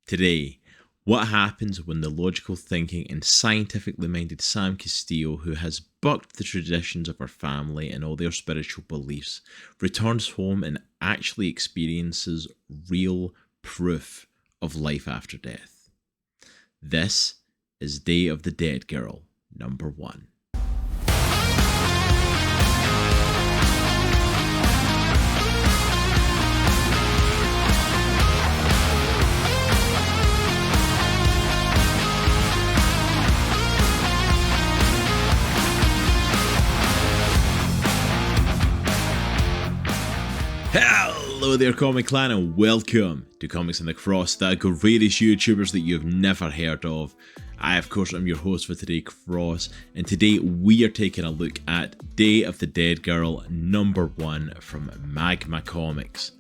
Today, what happens when the logical thinking and scientifically minded Sam Castillo, who has bucked the traditions of her family and all their spiritual beliefs, returns home and actually experiences real proof of life after death? This is Day of the Dead Girl number 1. Hello there, Comic Clan, and welcome to Comics and the Cross, the greatest YouTubers that you've never heard of. I, of course, am your host for today, Cross, and today we are taking a look at Day of the Dead Girl number 1 from Magma Comics.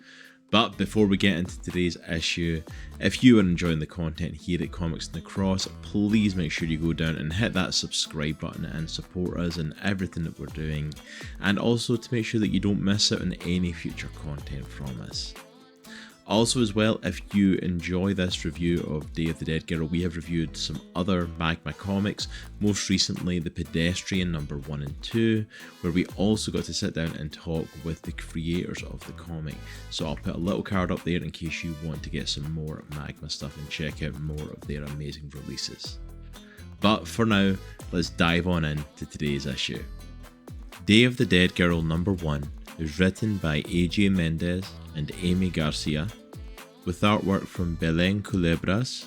But before we get into today's issue, if you are enjoying the content here at Comics and the Cross, please make sure you go down and hit that subscribe button and support us in everything that we're doing, and also to make sure that you don't miss out on any future content from us. Also as well, if you enjoy this review of Day of the Dead Girl, we have reviewed some other Magma comics, most recently The Pedestrian number 1 and 2, where we also got to sit down and talk with the creators of the comic. So I'll put a little card up there in case you want to get some more Magma stuff and check out more of their amazing releases. But for now, let's dive on into today's issue. Day of the Dead Girl number 1 is written by Mendez and Aimee Garcia, with artwork from Belén Culebras.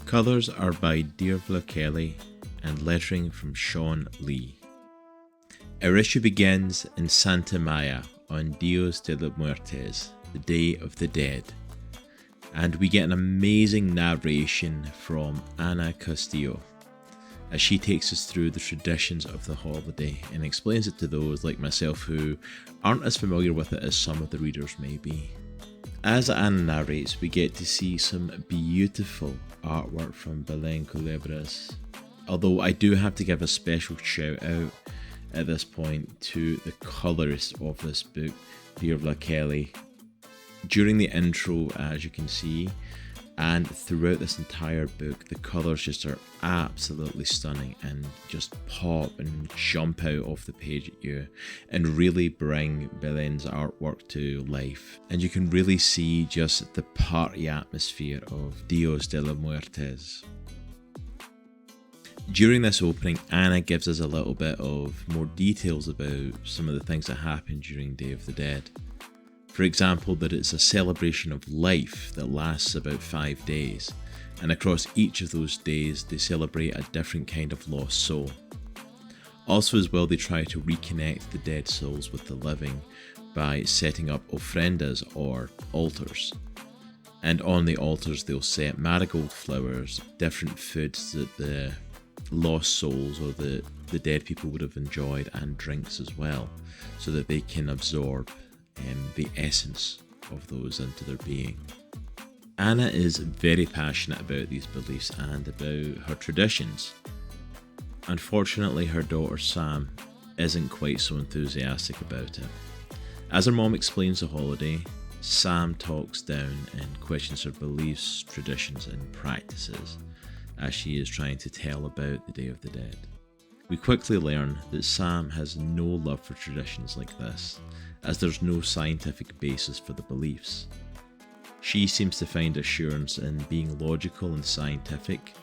Colours are by Dearbhla Kelly and lettering from Shawn Lee. Our issue begins in Santa Maya on Dios de los Muertos, the Day of the Dead, and we get an amazing narration from Ana Castillo as she takes us through the traditions of the holiday and explains it to those like myself who aren't as familiar with it as some of the readers may be. As Anna narrates, we get to see some beautiful artwork from Belén Culebras, although I do have to give a special shout out at this point to the colorist of this book, Dearbhla Kelly. During the intro, as you can see, and throughout this entire book, the colours just are absolutely stunning and just pop and jump out off the page at you and really bring Belén's artwork to life. And you can really see just the party atmosphere of Dios de los Muertos. During this opening, Anna gives us a little bit of more details about some of the things that happened during Day of the Dead. For example, that it's a celebration of life that lasts about 5 days, and across each of those days they celebrate a different kind of lost soul. Also as well, they try to reconnect the dead souls with the living by setting up ofrendas or altars. And on the altars they'll set marigold flowers, different foods that the lost souls or the dead people would have enjoyed, and drinks as well, so that they can absorb the essence of those into their being. Anna is very passionate about these beliefs and about her traditions. Unfortunately, her daughter Sam isn't quite so enthusiastic about it. As her mom explains the holiday, Sam talks down and questions her beliefs, traditions and practices as she is trying to tell about the Day of the Dead. We quickly learn that Sam has no love for traditions like this, as there's no scientific basis for the beliefs. She seems to find assurance in being logical and scientific,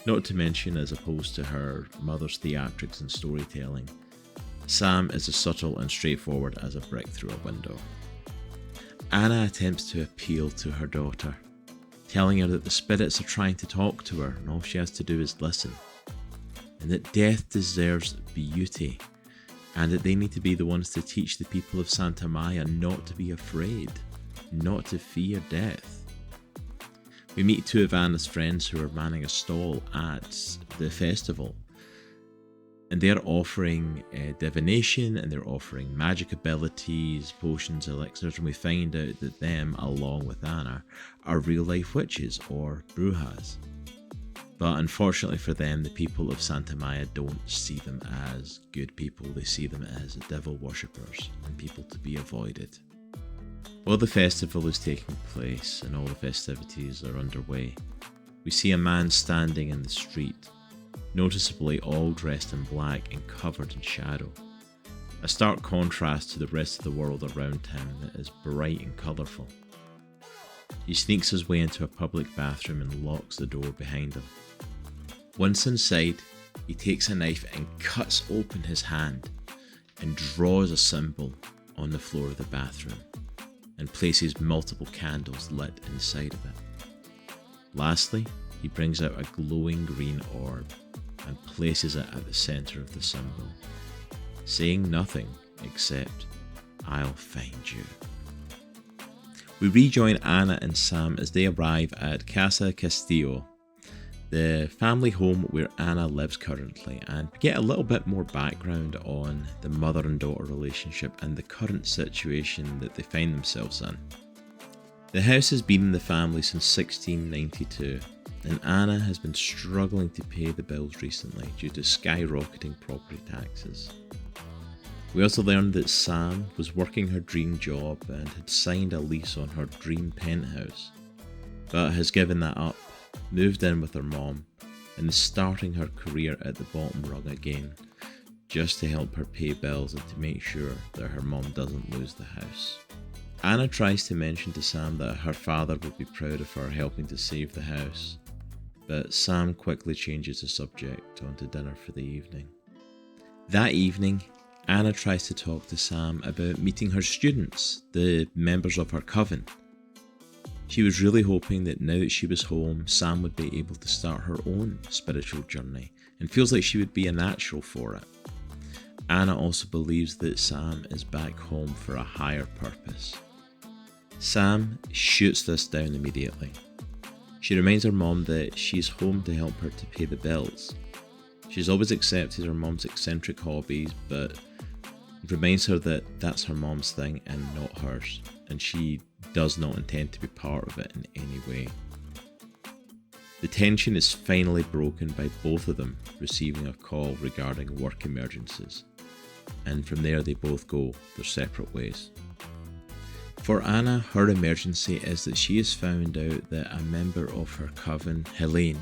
not to mention as opposed to her mother's theatrics and storytelling. Sam is as subtle and straightforward as a brick through a window. Anna attempts to appeal to her daughter, telling her that the spirits are trying to talk to her and all she has to do is listen, and that death deserves beauty, and that they need to be the ones to teach the people of Santa Maya not to be afraid, not to fear death. We meet two of Anna's friends who are manning a stall at the festival, and they're offering divination, and they're offering magic abilities, potions, elixirs, and we find out that them, along with Anna, are real life witches or brujas. But unfortunately for them, the people of Santa Maya don't see them as good people. They see them as devil worshippers and people to be avoided. While the festival is taking place and all the festivities are underway, we see a man standing in the street, noticeably all dressed in black and covered in shadow. A stark contrast to the rest of the world around him that is bright and colourful. He sneaks his way into a public bathroom and locks the door behind him. Once inside, he takes a knife and cuts open his hand and draws a symbol on the floor of the bathroom and places multiple candles lit inside of it. Lastly, he brings out a glowing green orb and places it at the centre of the symbol, saying nothing except, "I'll find you." We rejoin Anna and Sam as they arrive at Casa Castillo, the family home where Anna lives currently, and we get a little bit more background on the mother and daughter relationship and the current situation that they find themselves in. The house has been in the family since 1692, and Anna has been struggling to pay the bills recently due to skyrocketing property taxes. We also learned that Sam was working her dream job and had signed a lease on her dream penthouse, but has given that up, moved in with her mom, and is starting her career at the bottom rung again, just to help her pay bills and to make sure that her mom doesn't lose the house. Anna tries to mention to Sam that her father would be proud of her helping to save the house, but Sam quickly changes the subject onto dinner for the evening. That evening, Anna tries to talk to Sam about meeting her students, the members of her coven. She was really hoping that now that she was home, Sam would be able to start her own spiritual journey and feels like she would be a natural for it. Anna also believes that Sam is back home for a higher purpose. Sam shoots this down immediately. She reminds her mom that she's home to help her to pay the bills. She's always accepted her mom's eccentric hobbies, but reminds her that that's her mom's thing and not hers, and she does not intend to be part of it in any way. The tension is finally broken by both of them receiving a call regarding work emergencies, and from there they both go their separate ways. For Anna, her emergency is that she has found out that a member of her coven, Helene,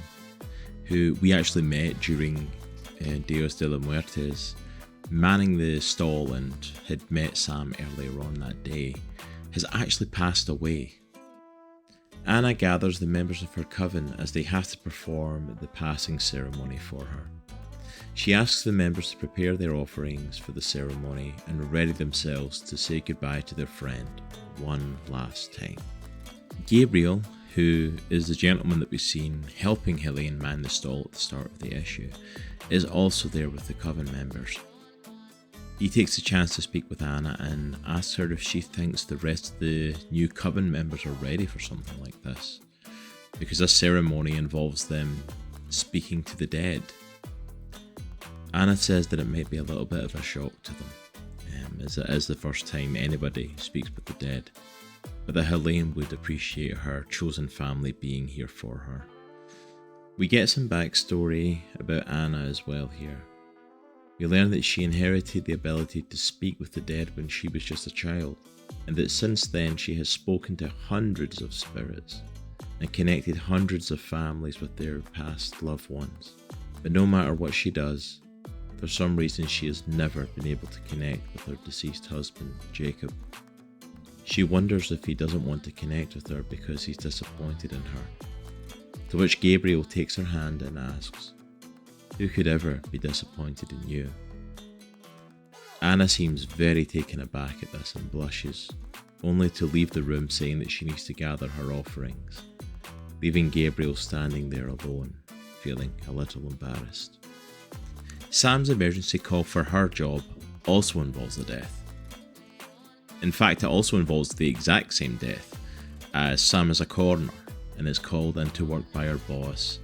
who we actually met during Dios de los Muertes, manning the stall and had met Sam earlier on that day, has actually passed away. Anna gathers the members of her coven as they have to perform the passing ceremony for her. She asks the members to prepare their offerings for the ceremony and ready themselves to say goodbye to their friend one last time. Gabriel, who is the gentleman that we've seen helping Helene man the stall at the start of the issue, is also there with the coven members. He takes the chance to speak with Anna and asks her if she thinks the rest of the new coven members are ready for something like this, because this ceremony involves them speaking to the dead. Anna says that it might be a little bit of a shock to them, as it is the first time anybody speaks with the dead, but that Helene would appreciate her chosen family being here for her. We get some backstory about Anna as well here. We learn that she inherited the ability to speak with the dead when she was just a child, and that since then she has spoken to hundreds of spirits and connected hundreds of families with their past loved ones. But no matter what she does, for some reason she has never been able to connect with her deceased husband, Jacob. She wonders if he doesn't want to connect with her because he's disappointed in her. To which Gabriel takes her hand and asks, "Who could ever be disappointed in you?" Anna seems very taken aback at this and blushes, only to leave the room saying that she needs to gather her offerings, leaving Gabriel standing there alone, feeling a little embarrassed. Sam's emergency call for her job also involves a death. In fact, it also involves the exact same death, as Sam is a coroner and is called into work by her boss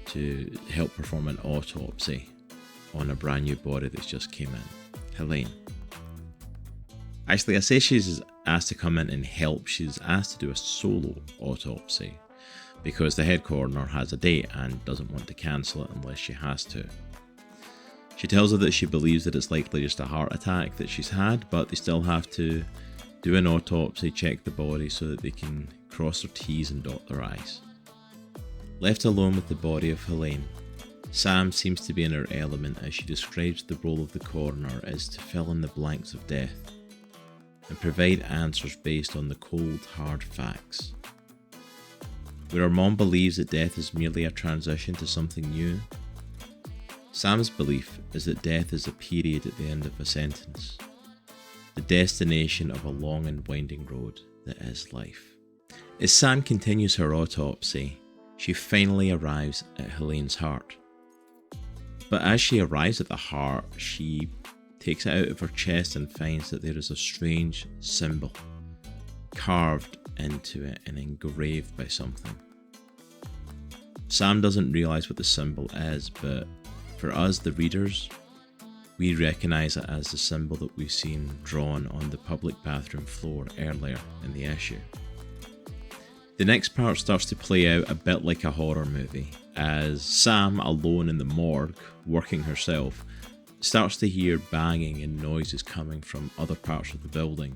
to help perform an autopsy on a brand new body that's just came in, Helene. Actually, I say she's asked to come in and help. She's asked to do a solo autopsy because the head coroner has a date and doesn't want to cancel it unless she has to. She tells her that she believes that it's likely just a heart attack that she's had, but they still have to do an autopsy, check the body so that they can cross their T's and dot their I's. Left alone with the body of Helene, Sam seems to be in her element as she describes the role of the coroner as to fill in the blanks of death and provide answers based on the cold, hard facts. Where her mom believes that death is merely a transition to something new, Sam's belief is that death is a period at the end of a sentence, the destination of a long and winding road that is life. As Sam continues her autopsy, she finally arrives at Helene's heart. But as she arrives at the heart, she takes it out of her chest and finds that there is a strange symbol carved into it and engraved by something. Sam doesn't realise what the symbol is, but for us, the readers, we recognise it as the symbol that we've seen drawn on the public bathroom floor earlier in the issue. The next part starts to play out a bit like a horror movie, as Sam, alone in the morgue, working herself, starts to hear banging and noises coming from other parts of the building,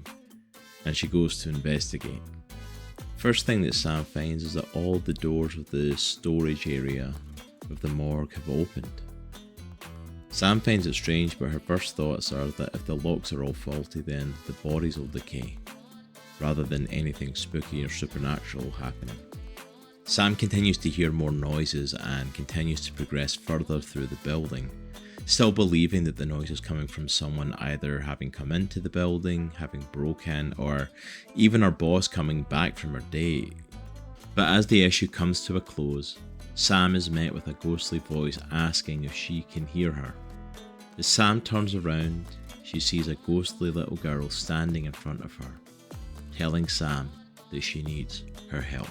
and she goes to investigate. First thing that Sam finds is that all the doors of the storage area of the morgue have opened. Sam finds it strange, but her first thoughts are that if the locks are all faulty, then the bodies will decay, rather than anything spooky or supernatural happening. Sam continues to hear more noises and continues to progress further through the building, still believing that the noise is coming from someone either having come into the building, having broken, or even her boss coming back from her date. But as the issue comes to a close, Sam is met with a ghostly voice asking if she can hear her. As Sam turns around, she sees a ghostly little girl standing in front of her, telling Sam that she needs her help.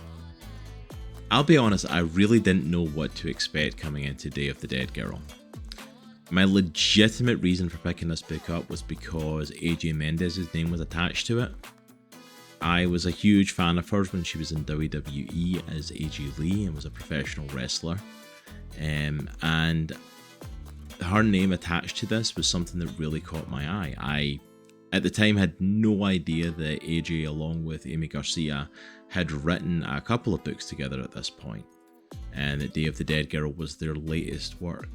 I'll be honest, I really didn't know what to expect coming into Day of the Dead Girl. My legitimate reason for picking this book up was because AJ Mendez's name was attached to it. I was a huge fan of hers when she was in WWE as AJ Lee and was a professional wrestler. And her name attached to this was something that really caught my eye. I, at the time, had no idea that AJ, along with Aimee Garcia, had written a couple of books together at this point, and that Day of the Dead Girl was their latest work.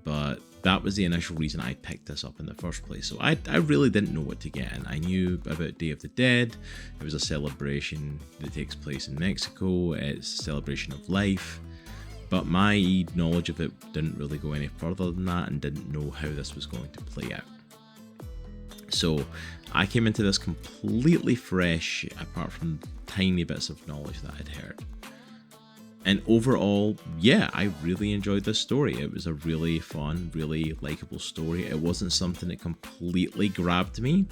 But that was the initial reason I picked this up in the first place. So I really didn't know what to get, and I knew about Day of the Dead. It was a celebration that takes place in Mexico. It's a celebration of life. But my knowledge of it didn't really go any further than that, and didn't know how this was going to play out. So I came into this completely fresh, apart from tiny bits of knowledge that I'd heard. And overall, yeah, I really enjoyed this story. It was a really fun, really likable story. It wasn't something that completely grabbed me.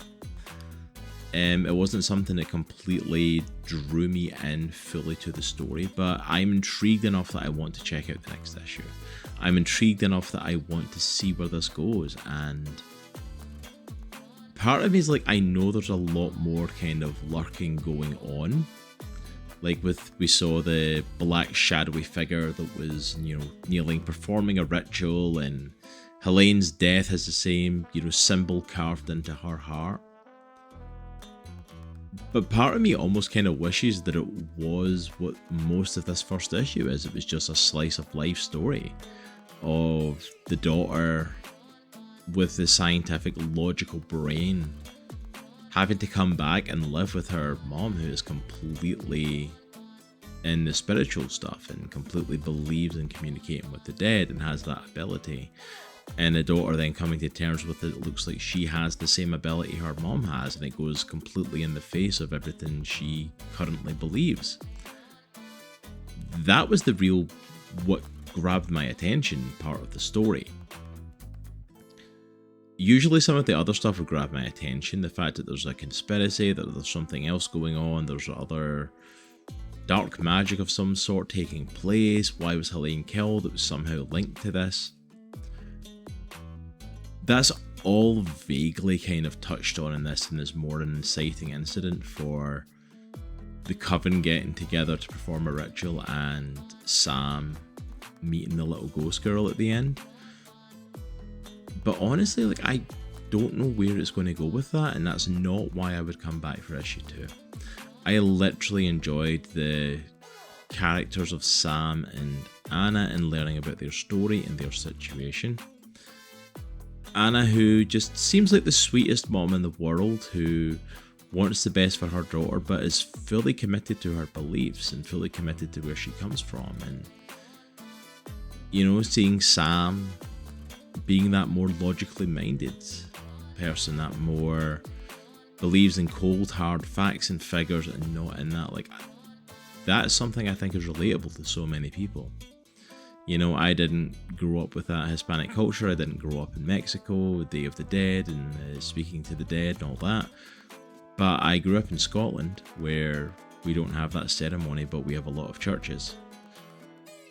It wasn't something that completely drew me in fully to the story, but I'm intrigued enough that I want to check out the next issue. I'm intrigued enough that I want to see where this goes, and part of me is like, I know there's a lot more kind of lurking going on. Like we saw the black shadowy figure that was, kneeling, performing a ritual, and Helene's death has the same, symbol carved into her heart. But part of me almost kind of wishes that it was what most of this first issue is. It was just a slice of life story of the daughter with the scientific, logical brain having to come back and live with her mom, who is completely in the spiritual stuff and completely believes in communicating with the dead and has that ability. And the daughter then coming to terms with it looks like she has the same ability her mom has, and it goes completely in the face of everything she currently believes. That was the real, what grabbed my attention part of the story. Usually some of the other stuff would grab my attention. The fact that there's a conspiracy, that there's something else going on, there's other dark magic of some sort taking place. Why was Helene killed? It was somehow linked to this. That's all vaguely kind of touched on in this, and is more an inciting incident for the coven getting together to perform a ritual and Sam meeting the little ghost girl at the end. But honestly, like, don't know where it's going to go with that, and that's not why I would come back for issue 2. I literally enjoyed the characters of Sam and Anna and learning about their story and their situation. Anna, who just seems like the sweetest mom in the world, who wants the best for her daughter but is fully committed to her beliefs and fully committed to where she comes from. And you know, seeing Sam being that more logically minded person, that more believes in cold hard facts and figures and not in that, like, that is something I think is relatable to so many people. You know, I didn't grow up with that Hispanic culture. I didn't grow up in Mexico, Day of the Dead and speaking to the dead and all that. But I grew up in Scotland, where we don't have that ceremony, but we have a lot of churches.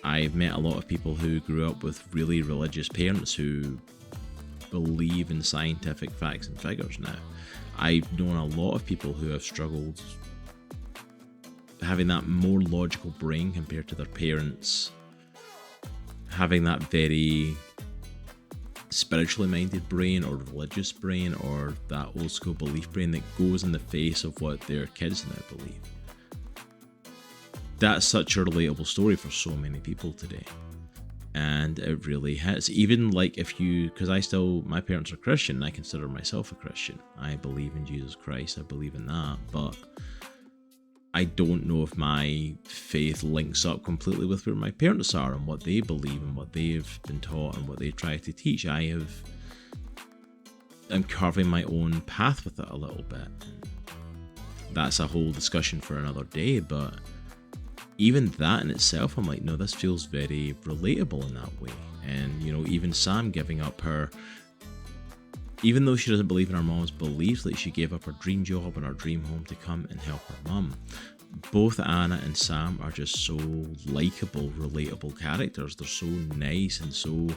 I've met a lot of people who grew up with really religious parents who believe in scientific facts and figures now. I've known a lot of people who have struggled having that more logical brain compared to their parents, having that very spiritually minded brain or religious brain or that old school belief brain that goes in the face of what their kids now believe. That's such a relatable story for so many people today. And it really hits. Even like if you, because my parents are Christian, I consider myself a Christian. I believe in Jesus Christ, I believe in that, but I don't know if my faith links up completely with where my parents are and what they believe and what they've been taught and what they try to teach. I'm carving my own path with it a little bit. That's a whole discussion for another day, but even that in itself, I'm like, no, this feels very relatable in that way. And, you know, even Sam giving up her, even though she doesn't believe in her mom's beliefs, like she gave up her dream job and her dream home to come and help her mum. Both Anna and Sam are just so likable, relatable characters. They're so nice and so,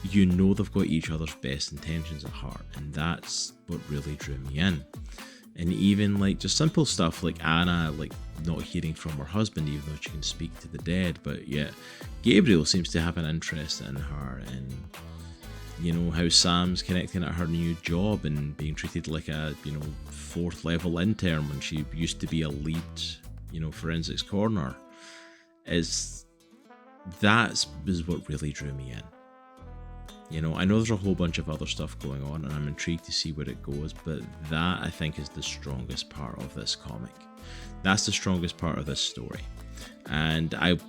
you know, they've got each other's best intentions at heart. And that's what really drew me in. And even like just simple stuff like Anna like not hearing from her husband even though she can speak to the dead, but yet Gabriel seems to have an interest in her, and you know how Sam's connecting at her new job and being treated like a, you know, 4th level intern when she used to be a lead, you know, forensics corner. That is what really drew me in. You know, I know there's a whole bunch of other stuff going on and I'm intrigued to see where it goes, but that I think is the strongest part of this comic. That's the strongest part of this story. And I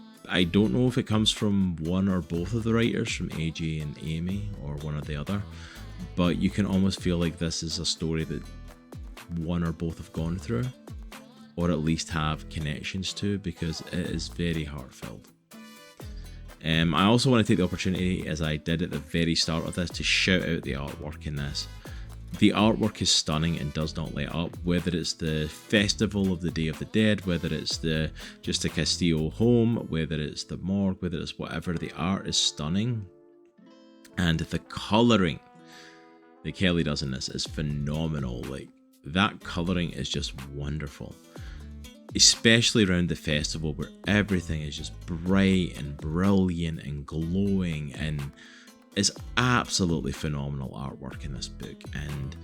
don't know if it comes from one or both of the writers, from AJ and Aimee, or one or the other, but you can almost feel like this is a story that one or both have gone through, or at least have connections to, because it is very heartfelt. I also want to take the opportunity, as I did at the very start of this, to shout out the artwork in this. The artwork is stunning and does not let up, whether it's the festival of the Day of the Dead, whether it's just the Castillo home, whether it's the morgue, whether it's whatever, the art is stunning. And the colouring that Kelly does in this is phenomenal. Like, that colouring is just wonderful. Especially around the festival where everything is just bright and brilliant and glowing, and it's absolutely phenomenal artwork in this book. And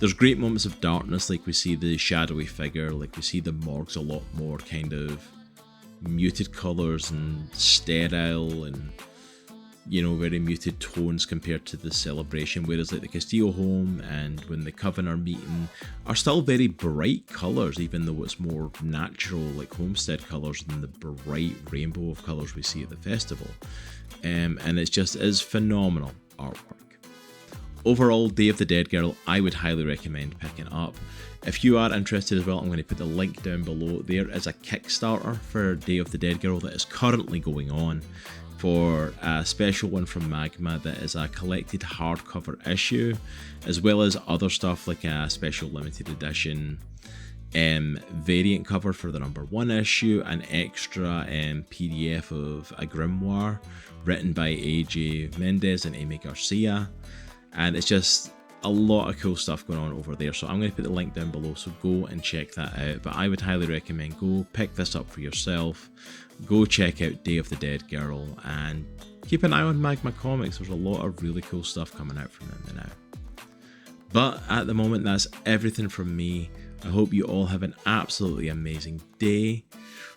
there's great moments of darkness, like we see the shadowy figure, like we see the morgues a lot more kind of muted colours and sterile and, you know, very muted tones compared to the celebration, whereas like the Castillo home and when the Coven are meeting are still very bright colours, even though it's more natural like homestead colours than the bright rainbow of colours we see at the festival. And it's just is phenomenal artwork. Overall, Day of the Dead Girl, I would highly recommend picking up. If you are interested as well, I'm going to put the link down below. There is a Kickstarter for Day of the Dead Girl that is currently going on for a special one from Magma that is a collected hardcover issue, as well as other stuff like a special limited edition variant cover for the #1 issue, an extra PDF of a grimoire written by AJ Mendez and Aimee Garcia, and it's just a lot of cool stuff going on over there. So I'm going to put the link down below, so go and check that out. But I would highly recommend go pick this up for yourself. Go check out Day of the Dead Girl and keep an eye on Magma Comics. There's a lot of really cool stuff coming out from them now. But at the moment, that's everything from me. I hope you all have an absolutely amazing day.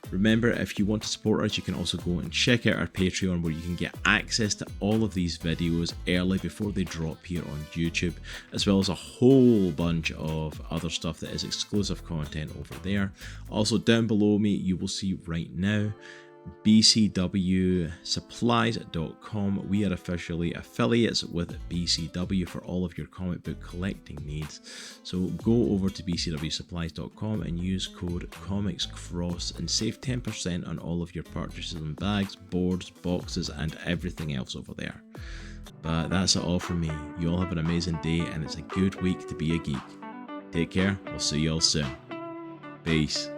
Remember, if you want to support us, you can also go and check out our Patreon, where you can get access to all of these videos early before they drop here on YouTube, as well as a whole bunch of other stuff that is exclusive content over there. Also, down below me, you will see right now bcwsupplies.com. We are officially affiliates with BCW for all of your comic book collecting needs. So go over to bcwsupplies.com and use code ComicsCross and save 10% on all of your purchases on bags, boards, boxes, and everything else over there. But that's it all from me. You all have an amazing day, and it's a good week to be a geek. Take care. We'll see you all soon. Peace.